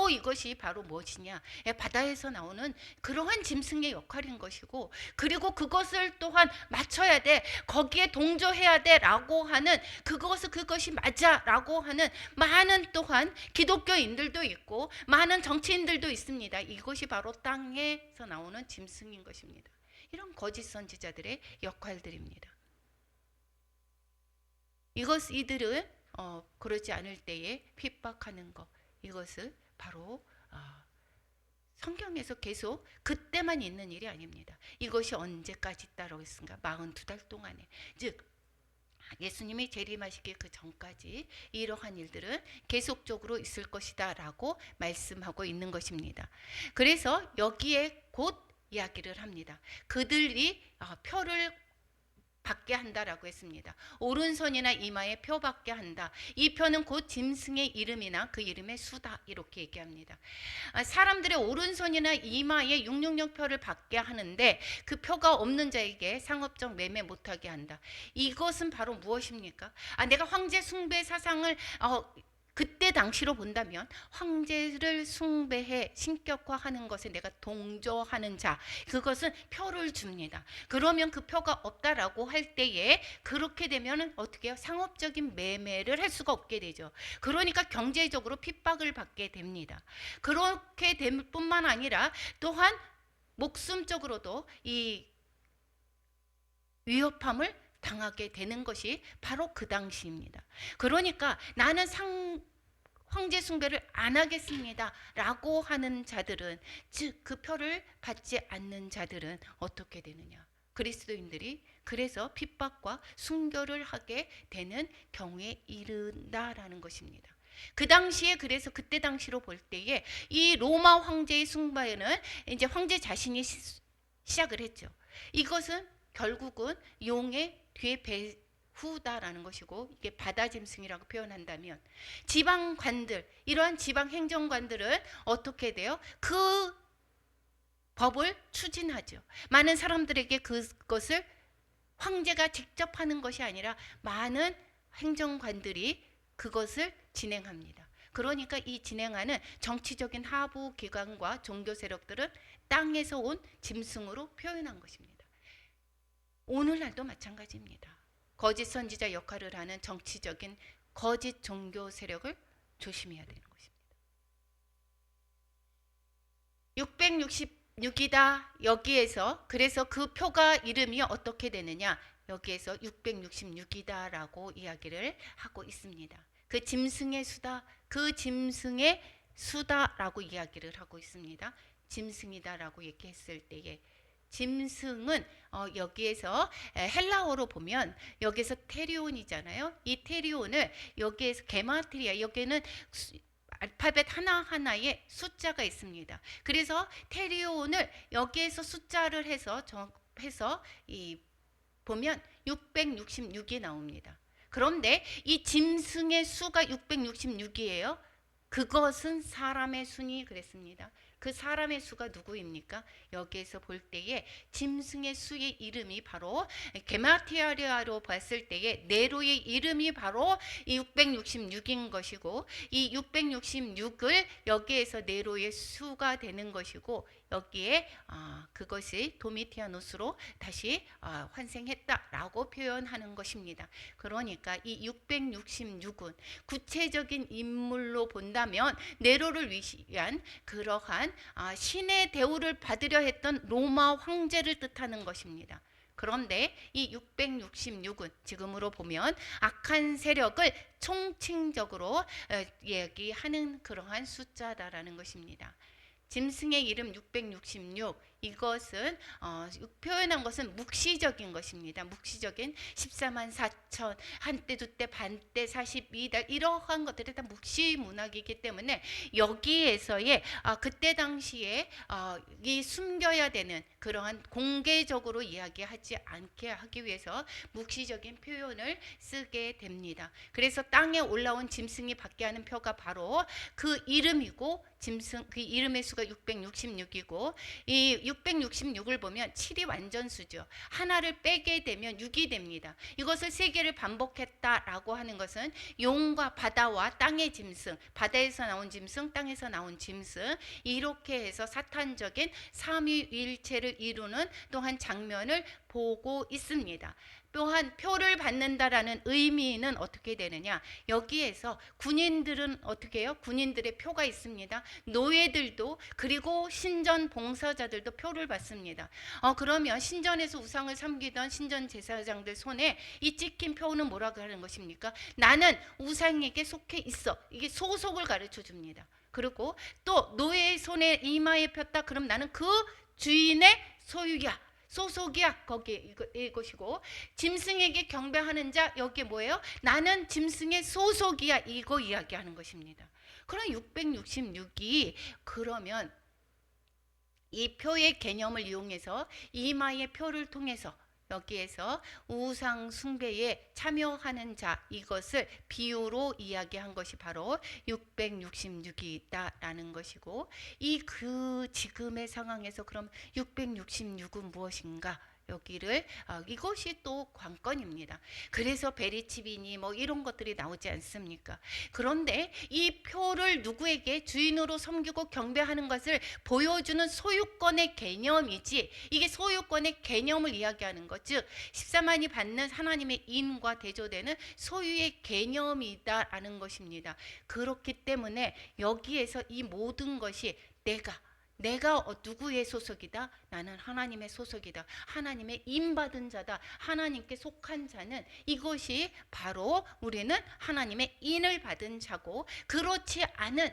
이것이 바로 무엇이냐? 바다에서 나오는 그러한 짐승의 역할인 것이고, 그리고 그것을 또한 맞춰야 돼, 거기에 동조해야 돼라고 하는 그것이 맞아라고 하는 많은 또한 기독교인들도 있고 많은 정치인들도 있습니다. 이것이 바로 땅에서 나오는 짐승인 것입니다. 이런 거짓 선지자들의 역할들입니다. 이들은 그러지 않을 때에 핍박하는 것, 이것을 바로 성경에서 계속 그때만 있는 일이 아닙니다. 이것이 언제까지 있다라고 했습니까? 42달 동안에, 즉 예수님이 재림하시기 그 전까지 이러한 일들은 계속적으로 있을 것이다 라고 말씀하고 있는 것입니다. 그래서 여기에 곧 이야기를 합니다. 그들이 표를 받게 한다라고 했습니다. 오른손이나 이마에 표 받게 한다. 이 표는 곧 짐승의 이름이나 그 이름의 수다, 이렇게 얘기합니다. 사람들의 오른손이나 이마에 666 표를 받게 하는데 그 표가 없는 자에게 상업적 매매 못하게 한다. 이것은 바로 무엇입니까? 내가 황제 숭배 사상을 그때 당시로 본다면 황제를 숭배해 신격화하는 것에 내가 동조하는 자, 그것은 표를 줍니다. 그러면 그 표가 없다라고 할 때에 그렇게 되면 어떻게 해요? 상업적인 매매를 할 수가 없게 되죠. 그러니까 경제적으로 핍박을 받게 됩니다. 그렇게 될 뿐만 아니라 또한 목숨적으로도 이 위협함을 당하게 되는 것이 바로 그 당시입니다. 그러니까 나는 황제 숭배를 안 하겠습니다 라고 하는 자들은, 즉 그 표를 받지 않는 자들은 어떻게 되느냐? 그리스도인들이 그래서 핍박과 순교를 하게 되는 경우에 이른다라는 것입니다. 그 당시에, 그래서 그때 당시로 볼 때에 이 로마 황제의 숭배는 이제 황제 자신이 시작을 했죠. 이것은 결국은 용의 뒤에 배후다라는 것이고, 이게 바다 짐승이라고 표현한다면 지방관들, 이러한 지방 행정관들은 어떻게 돼요? 그 법을 추진하죠. 많은 사람들에게 그것을 황제가 직접 하는 것이 아니라 많은 행정관들이 그것을 진행합니다. 그러니까 이 진행하는 정치적인 하부 기관과 종교 세력들은 땅에서 온 짐승으로 표현한 것입니다. 오늘날도 마찬가지입니다. 거짓 선지자 역할을 하는 정치적인 거짓 종교 세력을 조심해야 되는 것입니다. 666이다. 여기에서 그래서 그 표가 이름이 어떻게 되느냐? 여기에서 666이다 라고 이야기를 하고 있습니다. 그 짐승의 수다, 그 짐승의 수다라고 이야기를 하고 있습니다. 짐승이다라고 얘기했을 때에 짐승은 여기에서 헬라어로 보면 여기서 테리온이잖아요. 이 테리온을 여기에서 게마트리아, 여기는 알파벳 하나하나에 숫자가 있습니다. 그래서 테리온을 여기에서 숫자를 해서 보면 666이 나옵니다. 그런데 이 짐승의 수가 666이에요. 그것은 사람의 수니 그랬습니다. 그 사람의 수가 누구입니까? 여기에서 볼 때에 짐승의 수의 이름이 바로 게마티아리아로 봤을 때에 네로의 이름이 바로 이 666인 것이고, 이 666을 여기에서 네로의 수가 되는 것이고, 여기에 그것이 도미티아노스로 다시 환생했다라고 표현하는 것입니다. 그러니까 이 666은 구체적인 인물로 본다면 네로를 위한 그러한 신의 대우를 받으려 했던 로마 황제를 뜻하는 것입니다. 그런데 이 666은 지금으로 보면 악한 세력을 총칭적으로 얘기하는 그러한 숫자다라는 것입니다. 짐승의 이름 666, 이것은 표현한 것은 묵시적인 것입니다. 묵시적인 14만 4천 한때 두때 반때 42달 이러한 것들이 다 묵시 문학이기 때문에 여기에서의 그때 당시에 이 숨겨야 되는 그러한 공개적으로 이야기하지 않게 하기 위해서 묵시적인 표현을 쓰게 됩니다. 그래서 땅에 올라온 짐승이 받게 하는 표가 바로 그 이름이고 짐승 그 이름의 수가 666이고 이 666을 보면 7이 완전수죠. 하나를 빼게 되면 6이 됩니다. 이것을 세 개를 반복했다라고 하는 것은 용과 바다와 땅의 짐승, 바다에서 나온 짐승, 땅에서 나온 짐승 이렇게 해서 사탄적인 삼위일체를 이루는 또한 장면을 보고 있습니다. 또한 표를 받는다라는 의미는 어떻게 되느냐? 여기에서 군인들은 어떻게 해요? 군인들의 표가 있습니다. 노예들도 그리고 신전 봉사자들도 표를 받습니다. 그러면 신전에서 우상을 섬기던 신전 제사장들 손에 이 찍힌 표는 뭐라고 하는 것입니까? 나는 우상에게 속해 있어. 이게 소속을 가르쳐 줍니다. 그리고 또 노예의 손에 이마에 폈다. 그럼 나는 그 주인의 소유야. 소속이야. 거기 이것이고 짐승에게 경배하는 자 여기 뭐예요? 나는 짐승의 소속이야. 이거 이야기하는 것입니다. 그럼 666이 그러면 이 표의 개념을 이용해서 이마의 표를 통해서 여기에서 우상 숭배에 참여하는 자 이것을 비유로 이야기한 것이 바로 666이 있다라는 것이고 이 그 지금의 상황에서 그럼 666은 무엇인가? 여기를 이것이 또 관건입니다. 그래서 베리치비니 뭐 이런 것들이 나오지 않습니까? 그런데 이 표를 누구에게 주인으로 섬기고 경배하는 것을 보여주는 소유권의 개념이지 이게 소유권의 개념을 이야기하는 것, 즉 14만이 받는 하나님의 인과 대조되는 소유의 개념이다라는 것입니다. 그렇기 때문에 여기에서 이 모든 것이 내가 누구의 소속이다? 나는 하나님의 소속이다. 하나님의 인받은 자다. 하나님께 속한 자는 이것이 바로 우리는 하나님의 인을 받은 자고 그렇지 않은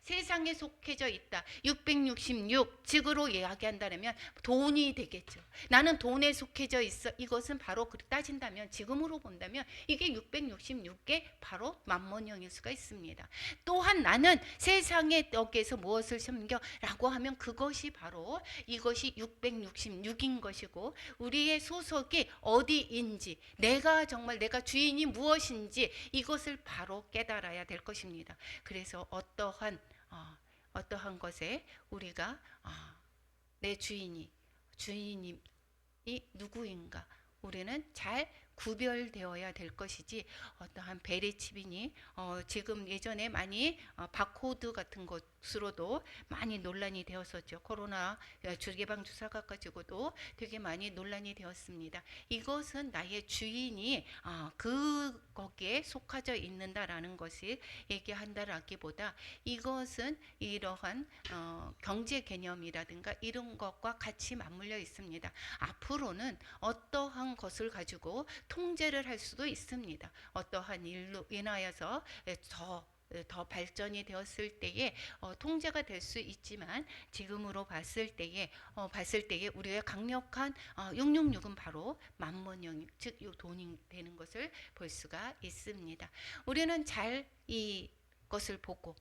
세상에 속해져 있다. 666 즉으로 이야기한다면 돈이 되겠죠. 나는 돈에 속해져 있어. 이것은 바로 따진다면 지금으로 본다면 이게 666개 바로 만몬형일 수가 있습니다. 또한 나는 세상에 여기에서 무엇을 섬겨 라고 하면 그것이 바로 이것이 666인 것이고 우리의 소속이 어디인지 내가 정말 내가 주인이 무엇인지 이것을 바로 깨달아야 될 것입니다. 그래서 어떠한 것에 우리가 내 주인이 누구인가 우리는 잘 구별되어야 될 것이지 어떠한 베리칩이니 지금 예전에 많이 바코드 같은 것으로도 많이 논란이 되었었죠. 코로나 주개방 주사가 가지고도 되게 많이 논란이 되었습니다. 이것은 나의 주인이 거기에 속하져 있는다라는 것을 얘기한다라기보다 이것은 이러한 경제 개념이라든가 이런 것과 같이 맞물려 있습니다. 앞으로는 어떠한 것을 가지고 통제를 할 수도 있습니다. 어떠한 일로 인하여서 더 발전이 되었을 때에 통제가 될 수 있지만 지금으로 봤을 때에 우리의 강력한 666은 바로 만몬형 즉 돈이 되는 것을 볼 수가 있습니다. 우리는 잘 이것을 보고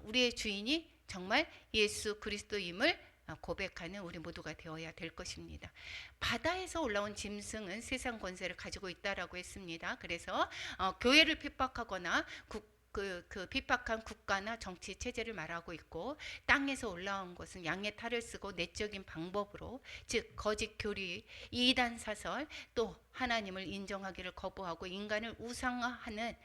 우리의 주인이 정말 예수 그리스도임을 고백하는 우리 모두가 되어야 될 것입니다. 바다에서 올라온 짐승은 세상 권세를 가지고 있다라고 했습니다. 그래서 교회를 핍박하거나 그 핍박한 국가나 정치 체제를 말하고 있고 땅에서 올라온 것은 양의 탈을 쓰고 내적인 방법으로 즉 거짓 교리, 이단 사설 또 하나님을 인정하기를 거부하고 인간을 우상화하는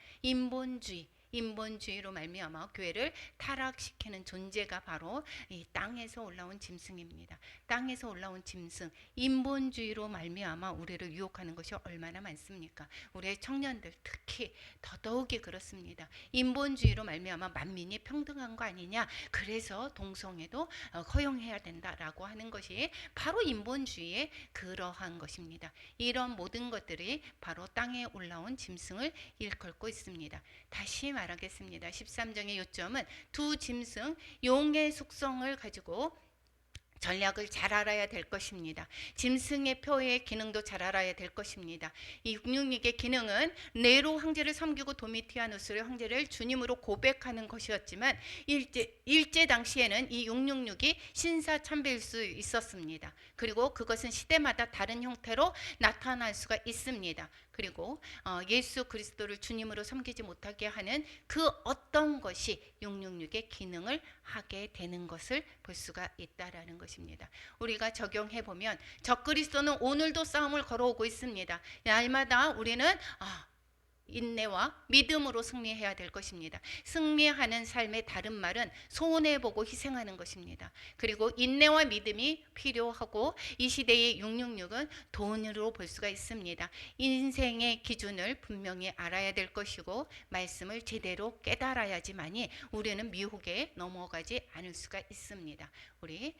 인본주의로 말미암아 교회를 타락시키는 존재가 바로 이 땅에서 올라온 짐승입니다. 땅에서 올라온 짐승, 인본주의로 말미암아 우리를 유혹하는 것이 얼마나 많습니까? 우리의 청년들 특히 더더욱이 그렇습니다. 인본주의로 말미암아 만민이 평등한 거 아니냐? 그래서 동성애도 허용해야 된다라고 하는 것이 바로 인본주의의 그러한 것입니다. 이런 모든 것들이 바로 땅에 올라온 짐승을 일컬고 있습니다. 다시 말하겠습니다. 13장의 요점은 두 짐승 용의 속성을 가지고 전략을 잘 알아야 될 것입니다. 짐승의 표의 기능도 잘 알아야 될 것입니다. 이 666의 기능은 네로 황제를 섬기고 도미티아누스의 황제를 주님으로 고백하는 것이었지만 일제 당시에는 이 666이 신사참배일 수 있었습니다. 그리고 그것은 시대마다 다른 형태로 나타날 수가 있습니다. 그리고 예수 그리스도를 주님으로 섬기지 못하게 하는 그 어떤 것이 666의 기능을 하게 되는 것을 볼 수가 있다라는 것입니다. 우리가 적용해 보면 적그리스도는 오늘도 싸움을 걸어오고 있습니다. 날마다 우리는 인내와 믿음으로 승리해야 될 것입니다. 승리하는 삶의 다른 말은 손해보고 희생하는 것입니다. 그리고 인내와 믿음이 필요하고 이 시대의 666은 돈으로 볼 수가 있습니다. 인생의 기준을 분명히 알아야 될 것이고 말씀을 제대로 깨달아야지만이 우리는 미혹에 넘어가지 않을 수가 있습니다. 우리